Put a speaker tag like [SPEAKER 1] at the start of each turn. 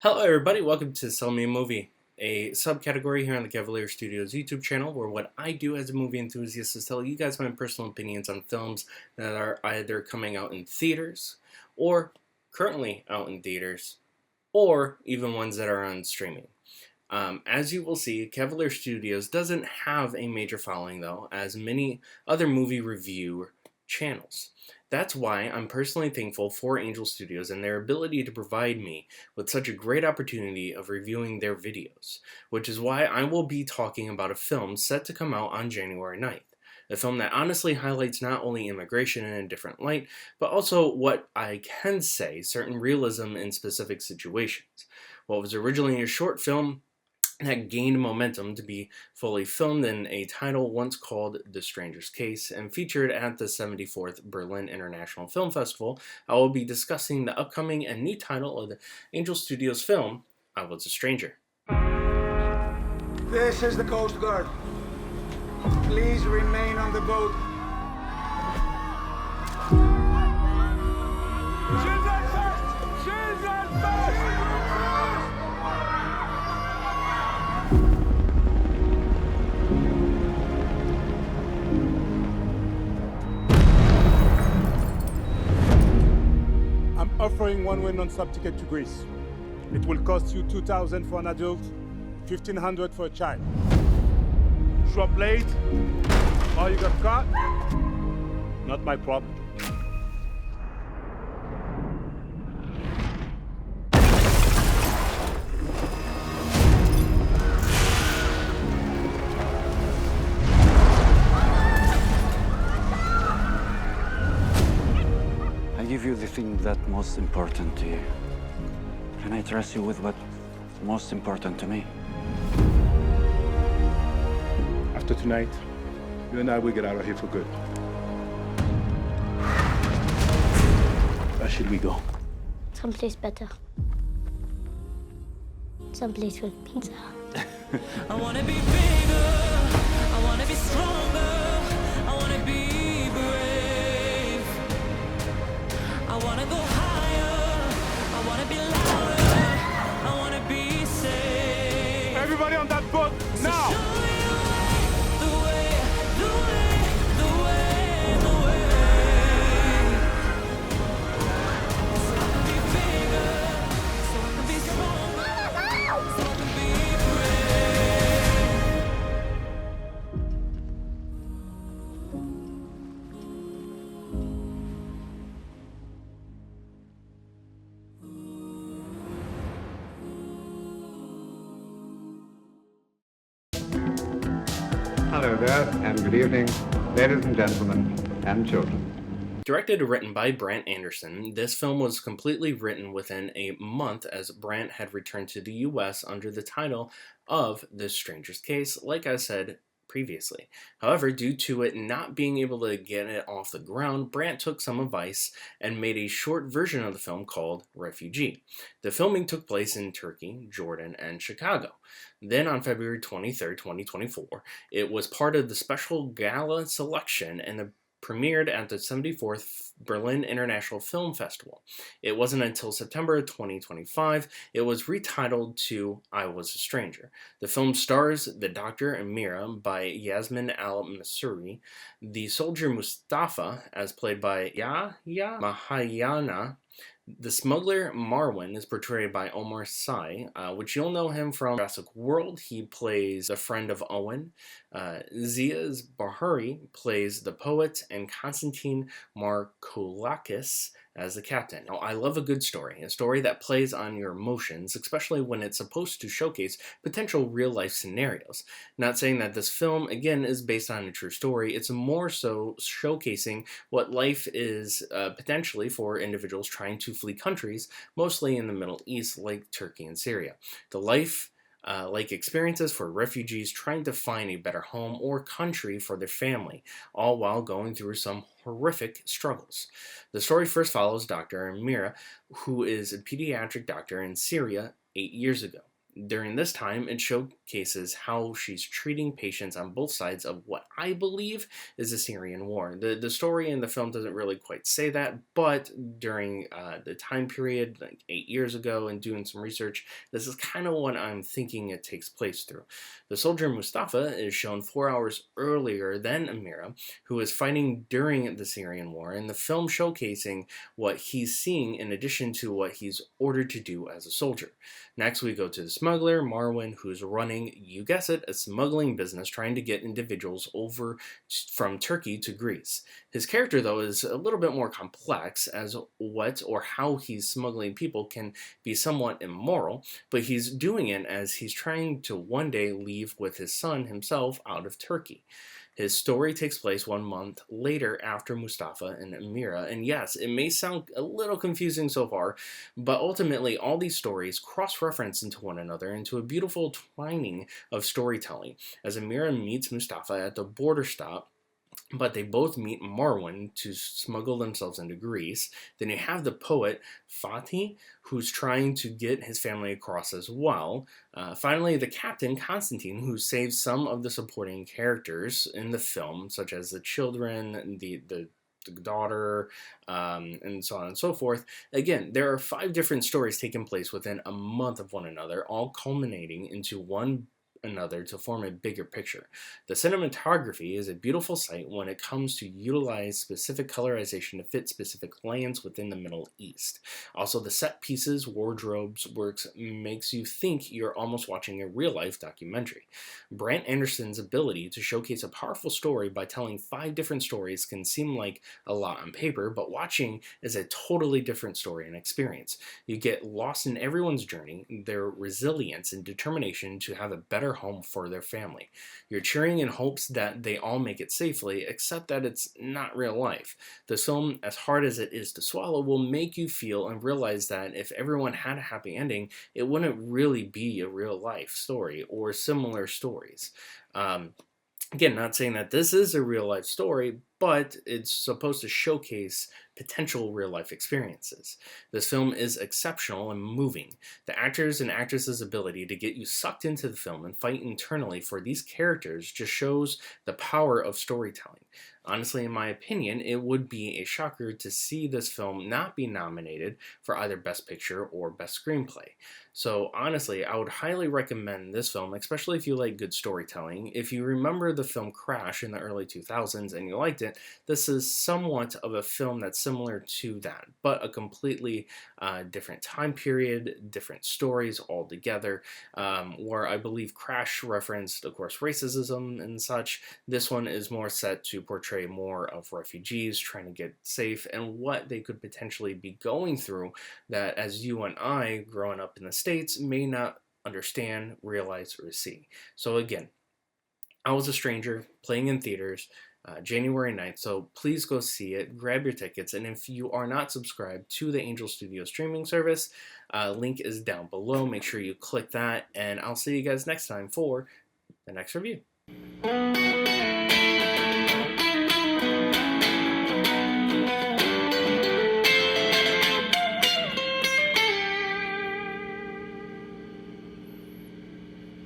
[SPEAKER 1] Hello everybody, welcome to Sell Me a Movie, a subcategory here on the Cavalier Studios YouTube channel where what I do as a movie enthusiast is tell you guys my personal opinions on films that are either coming out in theaters or currently out in theaters or even ones that are on streaming. As you will see, Cavalier Studios doesn't have a major following though, as many other movie review channels. That's why I'm personally thankful for Angel Studios and their ability to provide me with such a great opportunity of reviewing their videos, which is why I will be talking about a film set to come out on January 9th. A film that honestly highlights not only immigration in a different light, but also what I can say, certain realism in specific situations. What was originally a short film that gained momentum to be fully filmed in a title once called The Stranger's Case and featured at the 74th Berlin International Film Festival, I will be discussing the upcoming and new title of the Angel Studios film, I Was a Stranger.
[SPEAKER 2] This is the Coast Guard. Please remain on the boat. Children first! Children first!
[SPEAKER 3] I'm offering one-way non-stop ticket to Greece. It will cost you $2,000 for an adult, $1,500 for a child. Show up late, or you got caught, not my problem.
[SPEAKER 4] I give you the thing that's most important to you. And I trust you with what's most important to me.
[SPEAKER 3] After tonight, you and I will get out of here for good. Where should we go?
[SPEAKER 5] Someplace better. Someplace with pizza.
[SPEAKER 6] I wanna be bigger, I wanna be stronger, I wanna be brave. I wanna go higher, I wanna be louder, I wanna be safe.
[SPEAKER 3] Everybody on that boat, now!
[SPEAKER 6] Show me the way, the way, the way, the way. So I can be bigger, so I can be stronger, so I can be
[SPEAKER 7] Hello there, and good evening, ladies and gentlemen, and children.
[SPEAKER 1] Directed and written by Brant Anderson, this film was completely written within a month as Brant had returned to the US under the title of The Stranger's Case, like I said previously. However, due to it not being able to get it off the ground, Brant took some advice and made a short version of the film called Refugee. The filming took place in Turkey, Jordan, and Chicago. Then on February 23rd, 2024, it was part of the special gala selection and premiered at the 74th Berlin International Film Festival. It wasn't until September 2025 it was retitled to I Was a Stranger. The film stars the Doctor and Mira by Yasmin Al-Masuri, the soldier Mustafa as played by Yahya Mahayana. The smuggler Marwan is portrayed by Omar Sy, which you'll know him from Jurassic World. He plays the friend of Owen. Ziaz Bahari plays the poet, and Konstantin Markoulakis as the captain. Now, I love a good story, a story that plays on your emotions, especially when it's supposed to showcase potential real-life scenarios. Not saying that this film, again, is based on a true story. It's more so showcasing what life is potentially for individuals trying to flee countries, mostly in the Middle East, like Turkey and Syria. The life like experiences for refugees trying to find a better home or country for their family, all while going through some horrific struggles. The story first follows Dr. Mira, who is a pediatric doctor in Syria 8 years ago. During this time, it showcases how she's treating patients on both sides of what I believe is the Syrian war. The story in the film doesn't really quite say that, but during the time period, like 8 years ago, and doing some research, this is kind of what I'm thinking it takes place through. The soldier Mustafa is shown 4 hours earlier than Amira, who is fighting during the Syrian war, and the film showcasing what he's seeing in addition to what he's ordered to do as a soldier. Next, we go to the smuggler, Marwan, who's running, you guess it, a smuggling business trying to get individuals over from Turkey to Greece. His character, though, is a little bit more complex, as what or how he's smuggling people can be somewhat immoral, but he's doing it as he's trying to one day leave with his son himself out of Turkey. His story takes place 1 month later after Mustafa and Amira, and yes, it may sound a little confusing so far, but ultimately all these stories cross-reference into one another into a beautiful twining of storytelling, as Amira meets Mustafa at the border stop, but they both meet Marwan to smuggle themselves into Greece. Then you have the poet Fatih, who's trying to get his family across as well. Finally, the captain Constantine, who saves some of the supporting characters in the film, such as the children, the daughter, and so on and so forth. Again, there are 5 different stories taking place within a month of one another, all culminating into one another to form a bigger picture. The cinematography is a beautiful sight when it comes to utilize specific colorization to fit specific lands within the Middle East. Also, the set pieces, wardrobes, works makes you think you're almost watching a real-life documentary. Brant Anderson's ability to showcase a powerful story by telling 5 different stories can seem like a lot on paper, but watching is a totally different story and experience. You get lost in everyone's journey, their resilience and determination to have a better home for their family. You're cheering in hopes that they all make it safely, except that it's not real life. This film, as hard as it is to swallow, will make you feel and realize that if everyone had a happy ending, it wouldn't really be a real life story or similar stories. Again, not saying that this is a real life story, but it's supposed to showcase potential real life experiences. This film is exceptional and moving. The actors and actresses' ability to get you sucked into the film and fight internally for these characters just shows the power of storytelling. Honestly, in my opinion, it would be a shocker to see this film not be nominated for either Best Picture or Best Screenplay. So honestly, I would highly recommend this film, especially if you like good storytelling. If you remember the film Crash in the early 2000s and you liked it, this is somewhat of a film that's similar to that, but a completely different time period, different stories altogether, where I believe Crash referenced, of course, racism and such. This one is more set to portray more of refugees trying to get safe and what they could potentially be going through that, as you and I, growing up in the States, may not understand, realize, or see. So again, I Was a Stranger, playing in theaters, January 9th, so please go see it, grab your tickets, and if you are not subscribed to the Angel Studio streaming service, link is down below, make sure you click that, and I'll see you guys next time for the next review.